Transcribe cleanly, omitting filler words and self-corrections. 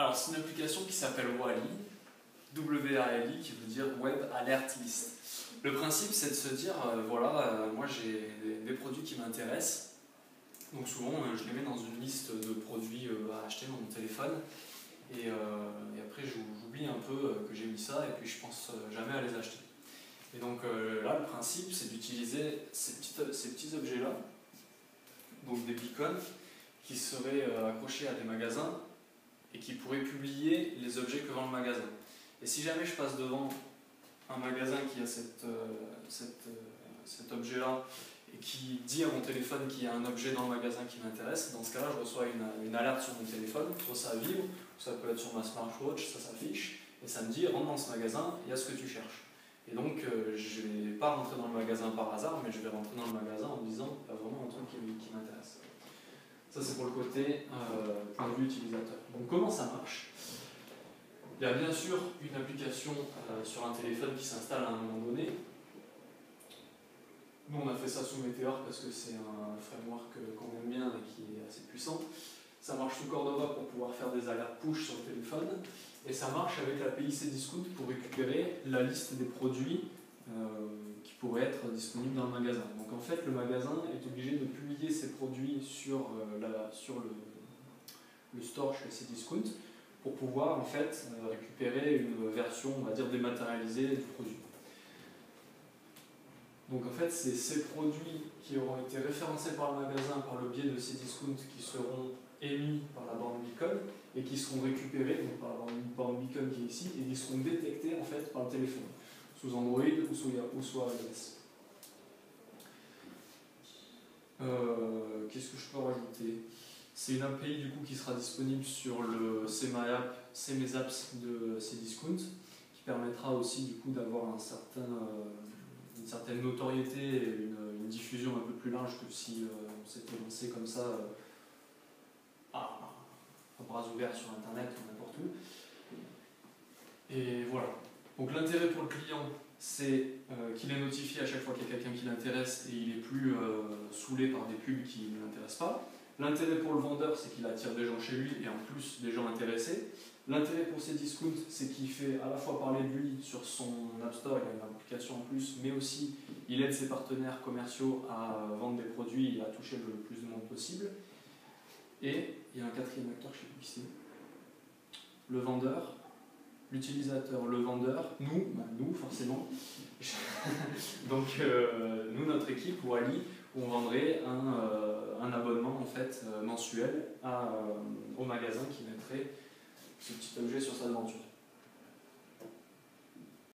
Alors, c'est une application qui s'appelle Wally, W-A-L-I, qui veut dire Web Alert List. Le principe, c'est de se dire, voilà, moi j'ai des produits qui m'intéressent, donc souvent je les mets dans une liste de produits à acheter dans mon téléphone, et après j'oublie un peu que j'ai mis ça, et puis je pense jamais à les acheter. Et donc là, le principe, c'est d'utiliser ces petits objets-là, donc des beacons, qui seraient accrochés à des magasins, et qui pourraient publier les objets que vend le magasin. Et si jamais je passe devant un magasin qui a cet objet-là et qui dit à mon téléphone qu'il y a un objet dans le magasin qui m'intéresse, dans ce cas-là, je reçois une alerte sur mon téléphone, soit ça vibre, soit ça peut être sur ma smartwatch, ça s'affiche, et ça me dit rentre dans ce magasin, il y a ce que tu cherches. Et donc, je ne vais pas rentrer dans le magasin par hasard, mais je vais rentrer dans le magasin en me disant il y a vraiment un truc qui m'intéresse. Ça, c'est pour le côté point de vue utilisateur. Donc, comment ça marche? Il y a bien sûr une application sur un téléphone qui s'installe à un moment donné. Nous, on a fait ça sous Meteor parce que c'est un framework qu'on aime bien et qui est assez puissant. Ça marche sous Cordova pour pouvoir faire des alertes push sur le téléphone. Et ça marche avec l'API Cdiscount pour récupérer la liste des produits qui pourraient être disponibles dans le magasin. Donc en fait, le magasin est obligé de publier ses produits sur le store chez Cdiscount pour pouvoir en fait récupérer une version, on va dire, dématérialisée du produit. Donc en fait, c'est ces produits qui auront été référencés par le magasin par le biais de Cdiscount qui seront émis par la borne beacon et qui seront récupérés donc par la borne beacon qui est ici et qui seront détectés en fait par le téléphone, sous Android ou sous iOS. Qu'est-ce que je peux rajouter? C'est une API du coup qui sera disponible sur le CMS Apps de Cdiscount, qui permettra aussi du coup d'avoir une certaine notoriété et une diffusion un peu plus large que si on s'était lancé comme ça à bras ouverts sur internet ou n'importe où. Et voilà. Donc l'intérêt pour le client, c'est qu'il est notifié à chaque fois qu'il y a quelqu'un qui l'intéresse et il n'est plus saoulé par des pubs qui ne l'intéressent pas. L'intérêt pour le vendeur, c'est qu'il attire des gens chez lui et en plus des gens intéressés. L'intérêt pour Cdiscount, c'est qu'il fait à la fois parler de lui sur son App Store, il a une application en plus, mais aussi il aide ses partenaires commerciaux à vendre des produits et à toucher le plus de monde possible. Et il y a un quatrième acteur, je ne sais plus qui c'est. Le vendeur, l'utilisateur, le vendeur, nous forcément. Donc nous, notre équipe, Wally, on vendrait un abonnement en fait mensuel au magasin qui mettrait ce petit objet sur sa devanture.